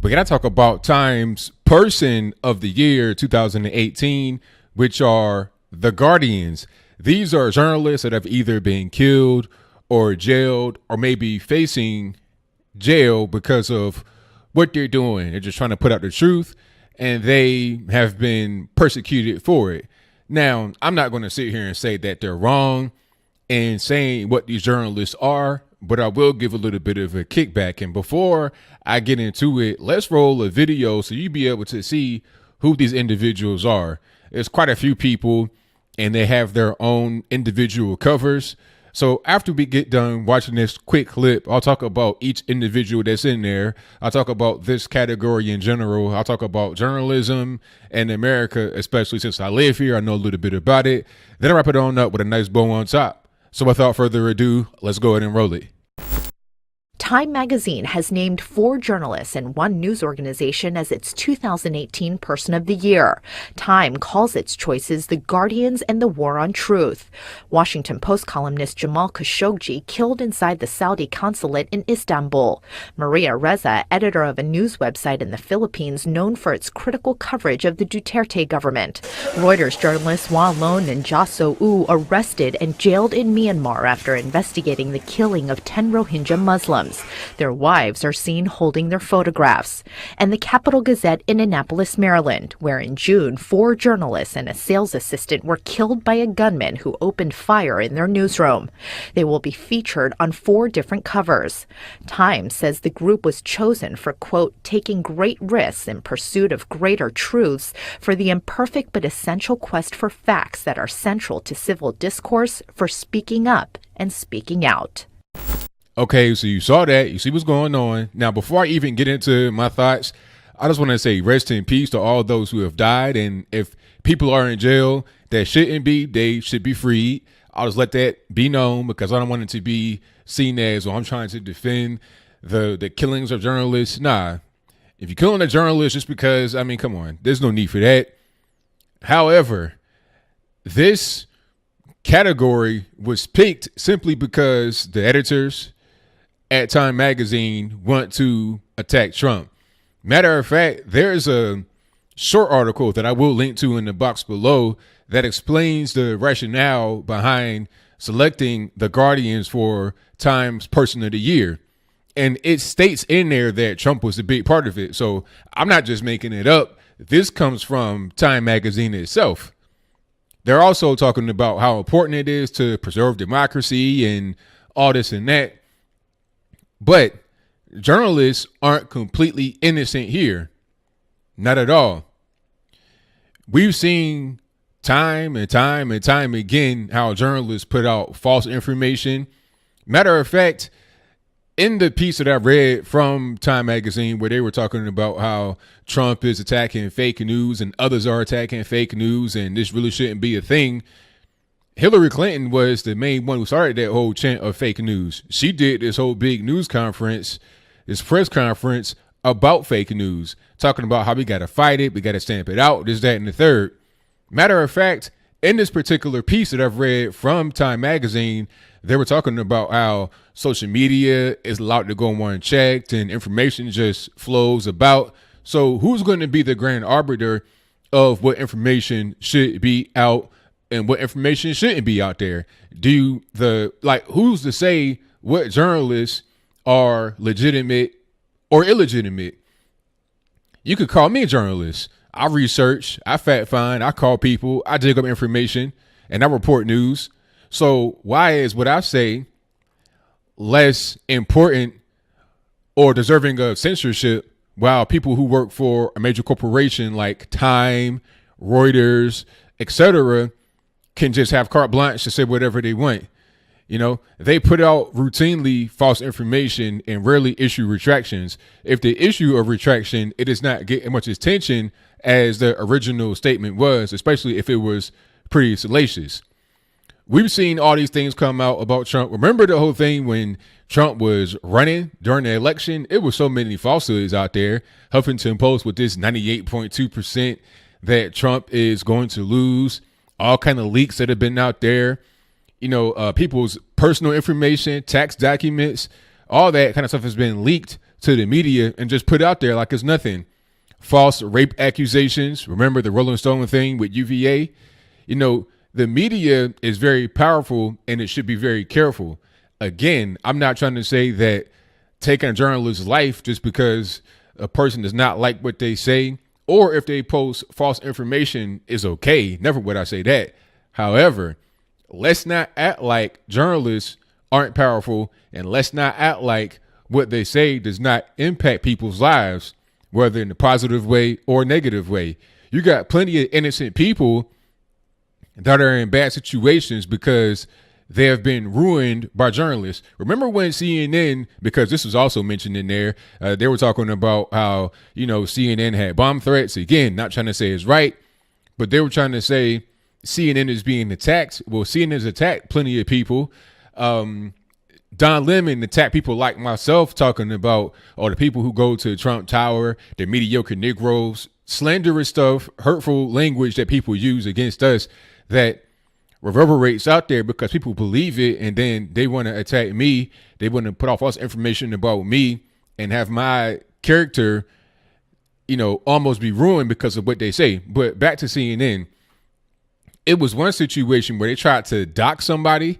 But can I talk about Time's Person of the Year 2018, which are the Guardians. These are journalists that have either been killed or jailed or maybe facing jail because of what they're doing. They're just trying to put out the truth, and they have been persecuted for it. Now, I'm not going to sit here and say that they're wrong in saying what these journalists are, but I will give a little bit of a kickback. And before I get into it, let's roll a video so you'll be able to see who these individuals are. There's quite a few people, and they have their own individual covers. So after we get done watching this quick clip, I'll talk about each individual that's in there. I'll talk about this category in general. I'll talk about journalism and America, especially since I live here. I know a little bit about it. Then I'll wrap it on up with a nice bow on top. So without further ado, let's go ahead and roll it. Time magazine has named 4 journalists and 1 news organization as its 2018 Person of the Year. Time calls its choices the Guardians and the War on Truth. Washington Post columnist Jamal Khashoggi killed inside the Saudi consulate in Istanbul. Maria Reza, editor of a news website in the Philippines known for its critical coverage of the Duterte government. Reuters journalist Wa Lon and Ja So-u arrested and jailed in Myanmar after investigating the killing of 10 Rohingya Muslims. Their wives are seen holding their photographs. And the Capital Gazette in Annapolis, Maryland, where in June 4 journalists and a sales assistant were killed by a gunman who opened fire in their newsroom. They will be featured on 4 different covers. Time says the group was chosen for, quote, taking great risks in pursuit of greater truths for the imperfect but essential quest for facts that are central to civil discourse, for speaking up and speaking out. Okay, so you saw that. You see what's going on. Now, before I even get into my thoughts, I just want to say rest in peace to all those who have died. And if people are in jail that shouldn't be, they should be freed. I'll just let that be known because I don't want it to be seen as, well, I'm trying to defend the killings of journalists. Nah, if you're killing a journalist just because, I mean, come on, there's no need for that. However, this category was picked simply because the editors at Time Magazine want to attack Trump. Matter of fact, there's a short article that I will link to in the box below that explains the rationale behind selecting the Guardians for Time's Person of the Year. And it states in there that Trump was a big part of it. So I'm not just making it up. This comes from Time Magazine itself. They're also talking about how important it is to preserve democracy and all this and that. But journalists aren't completely innocent here. Not at all. We've seen time and time and time again how journalists put out false information. Matter of fact, in the piece that I read from Time Magazine where they were talking about how Trump is attacking fake news and others are attacking fake news and this really shouldn't be a thing, Hillary Clinton was the main one who started that whole chant of fake news. She did this whole big news conference, this press conference about fake news, talking about how we got to fight it, we got to stamp it out, this, that, and the third. Matter of fact, in this particular piece that I've read from Time Magazine, they were talking about how social media is allowed to go unchecked and information just flows about. So who's going to be the grand arbiter of what information should be out and what information shouldn't be out there? Who's to say what journalists are legitimate or illegitimate? You could call me a journalist. I research, I fact find, I call people, I dig up information, and I report news. So why is what I say less important or deserving of censorship while people who work for a major corporation like Time, Reuters, etc., can just have carte blanche to say whatever they want? You know, they put out routinely false information and rarely issue retractions. If they issue a retraction, it does not get as much attention as the original statement was, especially if it was pretty salacious. We've seen all these things come out about Trump. Remember the whole thing when Trump was running during the election? It was so many falsehoods out there. Huffington Post with this 98.2% that Trump is going to lose. All kind of leaks that have been out there. You know, people's personal information, tax documents, all that kind of stuff has been leaked to the media and just put out there like it's nothing. False rape accusations. Remember the Rolling Stone thing with UVA? The media is very powerful and it should be very careful. Again, I'm not trying to say that taking a journalist's life just because a person does not like what they say or if they post false information is okay. Never would I say that. However, let's not act like journalists aren't powerful, and let's not act like what they say does not impact people's lives, whether in a positive way or negative way. You got plenty of innocent people that are in bad situations because they have been ruined by journalists. Remember when CNN, because this was also mentioned in there, they were talking about how, CNN had bomb threats. Again, not trying to say it's right, but they were trying to say CNN is being attacked. Well, CNN has attacked plenty of people. Don Lemon attacked people like myself, talking about the people who go to Trump Tower, the mediocre Negroes, slanderous stuff, hurtful language that people use against us that reverberates out there because people believe it, and then they want to attack me. They want to put off false information about me and have my character, almost be ruined because of what they say. But back to CNN, it was one situation where they tried to dox somebody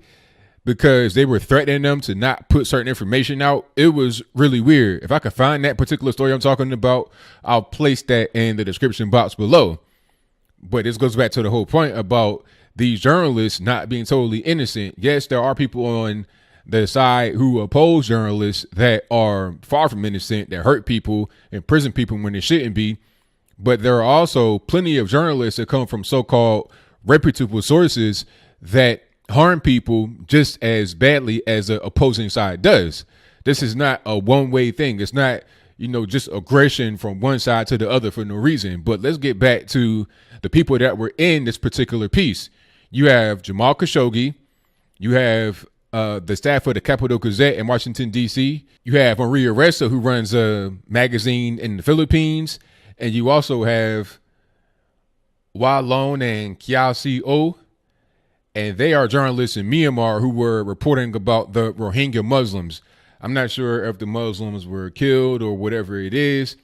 because they were threatening them to not put certain information out. It was really weird. If I could find that particular story I'm talking about, I'll place that in the description box below. But this goes back to the whole point about these journalists not being totally innocent. Yes, there are people on the side who oppose journalists that are far from innocent, that hurt people, imprison people when they shouldn't be. But there are also plenty of journalists that come from so-called reputable sources that harm people just as badly as the opposing side does. This is not a one-way thing. It's not, just aggression from one side to the other for no reason. But let's get back to the people that were in this particular piece. You have Jamal Khashoggi. You have the staff of the Capital Gazette in Washington, D.C. You have Maria Ressa, who runs a magazine in the Philippines. And you also have Walon and Kiao O. And they are journalists in Myanmar who were reporting about the Rohingya Muslims. I'm not sure if the Muslims were killed or whatever it is,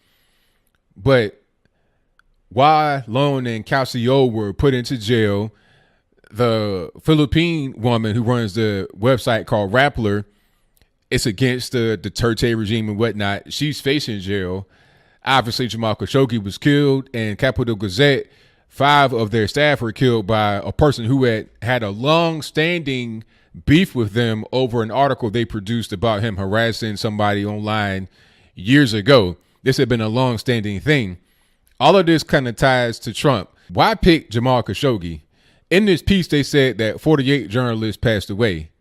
but Walon and Kiao were put into jail. The Philippine woman who runs the website called Rappler, it's against the Duterte regime and whatnot. She's facing jail. Obviously, Jamal Khashoggi was killed, and Capital Gazette, 5 of their staff were killed by a person who had a long-standing beef with them over an article they produced about him harassing somebody online years ago. This had been a long-standing thing. All of this kind of ties to Trump. Why pick Jamal Khashoggi? In this piece, they said that 48 journalists passed away.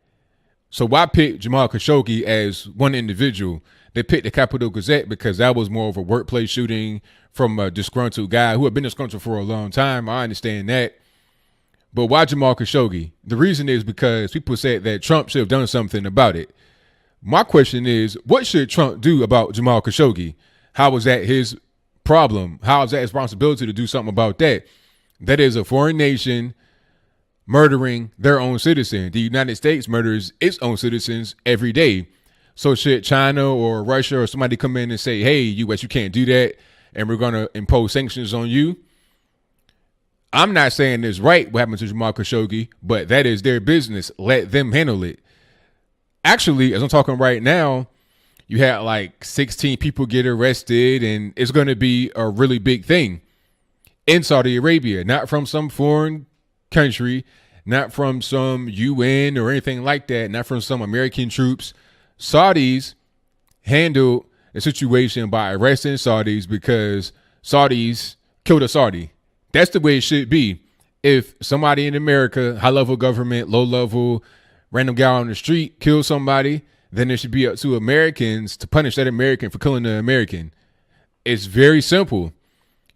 So why pick Jamal Khashoggi as one individual? They picked the Capital Gazette because that was more of a workplace shooting from a disgruntled guy who had been disgruntled for a long time. I understand that. But why Jamal Khashoggi? The reason is because people said that Trump should have done something about it. My question is, what should Trump do about Jamal Khashoggi? How was that his problem? How is that his responsibility to do something about that? That is a foreign nation murdering their own citizen. The United States murders its own citizens every day. So should China or Russia or somebody come in and say, hey, U.S., you can't do that, and we're going to impose sanctions on you? I'm not saying it's right what happened to Jamal Khashoggi, but that is their business. Let them handle it. Actually, as I'm talking right now, you had like 16 people get arrested, and it's going to be a really big thing in Saudi Arabia, not from some foreign country, not from some UN or anything like that, not from some American troops. Saudis handled the situation by arresting Saudis because Saudis killed a Saudi. That's the way it should be. If somebody in America, high-level government, low-level, random guy on the street kills somebody, then it should be up to Americans to punish that American for killing the American. It's very simple.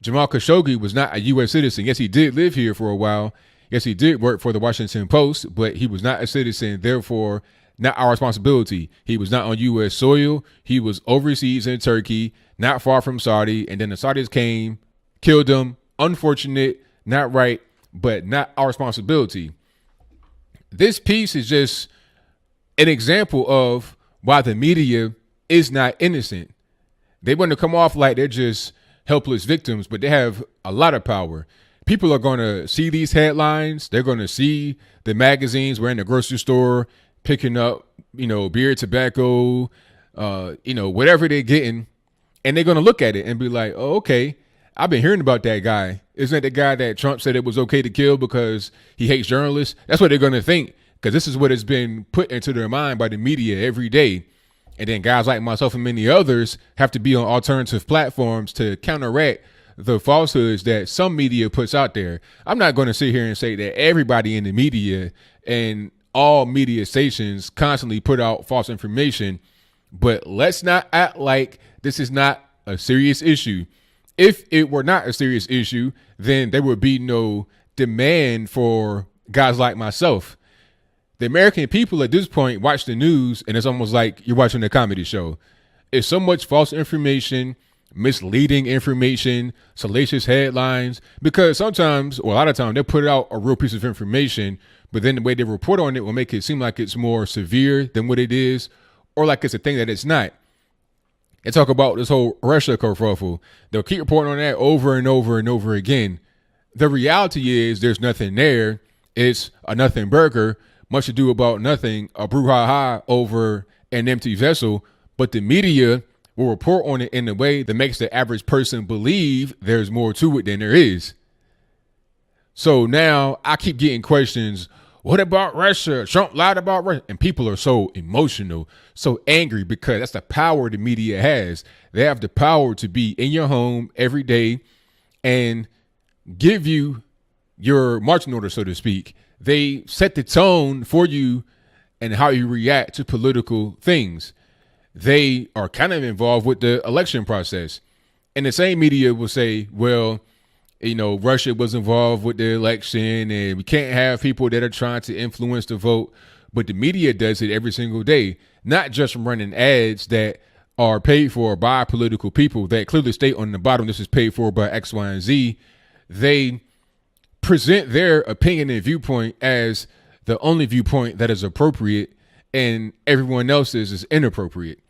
Jamal Khashoggi was not a U.S. citizen. Yes, he did live here for a while. Yes, he did work for the Washington Post, but he was not a citizen, therefore not our responsibility. He was not on U.S. soil. He was overseas in Turkey, not far from Saudi, and then the Saudis came, killed him. Unfortunate, not right, but not our responsibility. This piece is just an example of why the media is not innocent. They want to come off like they're just helpless victims, but they have a lot of power. People are going to see these headlines. They're going to see the magazines. We're in the grocery store picking up, beer, tobacco, whatever they're getting. And they're going to look at it and be like, oh, okay, I've been hearing about that guy. Isn't that the guy that Trump said it was okay to kill because he hates journalists? That's what they're going to think, because this is what has been put into their mind by the media every day. And then guys like myself and many others have to be on alternative platforms to counteract the falsehoods that some media puts out there. I'm not going to sit here and say that everybody in the media and all media stations constantly put out false information, but let's not act like this is not a serious issue. If it were not a serious issue, then there would be no demand for guys like myself. The American people at this point watch the news, and it's almost like you're watching a comedy show. It's so much false information, misleading information, salacious headlines, because sometimes, or a lot of times, they'll put out a real piece of information, but then the way they report on it will make it seem like it's more severe than what it is, or like it's a thing that it's not. And talk about this whole Russia kerfuffle. They'll keep reporting on that over and over and over again. The reality is there's nothing there. It's a nothing burger, much ado about nothing, a brouhaha over an empty vessel. But the media will report on it in a way that makes the average person believe there's more to it than there is. So now I keep getting questions. What about Russia? Trump lied about Russia. And people are so emotional, so angry, because that's the power the media has. They have the power to be in your home every day and give you your marching order, so to speak. They set the tone for you and how you react to political things. They are kind of involved with the election process. And the same media will say, well, Russia was involved with the election and we can't have people that are trying to influence the vote. But the media does it every single day, not just from running ads that are paid for by political people that clearly state on the bottom, this is paid for by X, Y, and Z. They present their opinion and viewpoint as the only viewpoint that is appropriate, and everyone else's is inappropriate.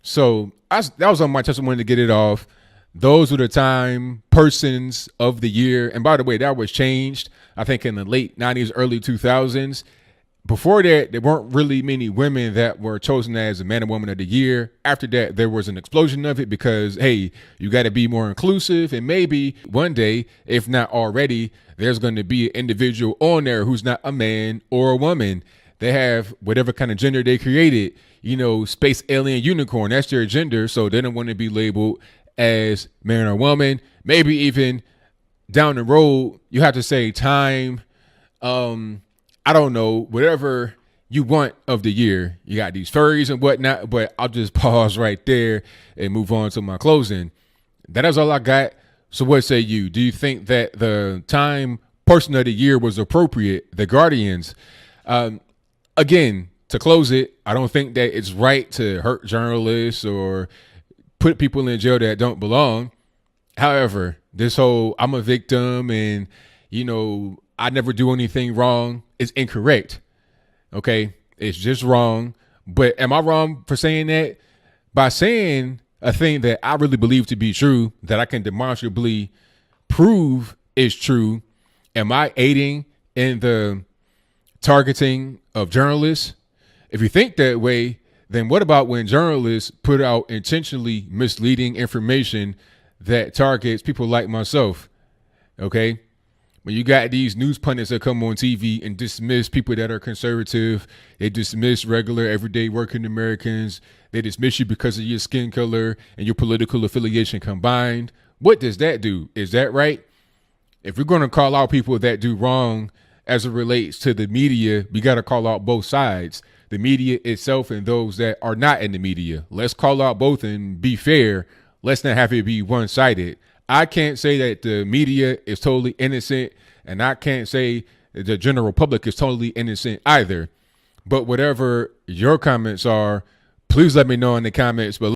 So that was on my testimony to get it off. Those were the Time Persons of the Year. And by the way, that was changed, I think, in the late 90s, early 2000s. Before that, there weren't really many women that were chosen as a Man and Woman of the Year. After that, there was an explosion of it because, hey, you got to be more inclusive. And maybe one day, if not already, there's going to be an individual on there who's not a man or a woman. They have whatever kind of gender they created, space alien unicorn. That's their gender. So they don't want to be labeled as man or woman. Maybe even down the road, you have to say time. I don't know, whatever you want of the year. You got these furries and whatnot, but I'll just pause right there and move on to my closing. That is all I got. So what say you? Do you think that the Time Person of the Year was appropriate? The Guardians. Again, to close it, I don't think that it's right to hurt journalists or put people in jail that don't belong. However, this whole I'm a victim and, I never do anything wrong is incorrect. Okay. It's just wrong. But am I wrong for saying that? By saying a thing that I really believe to be true, that I can demonstrably prove is true, am I aiding in the targeting of journalists? If you think that way, then what about when journalists put out intentionally misleading information that targets people like myself? Okay. When you got these news pundits that come on TV and dismiss people that are conservative, they dismiss regular, everyday working Americans. They dismiss you because of your skin color and your political affiliation combined. What does that do? Is that right? If we're going to call out people that do wrong as it relates to the media, we got to call out both sides, the media itself and those that are not in the media. Let's call out both and be fair. Let's not have it be one-sided. I can't say that the media is totally innocent, and I can't say the general public is totally innocent either. But whatever your comments are, please let me know in the comments below.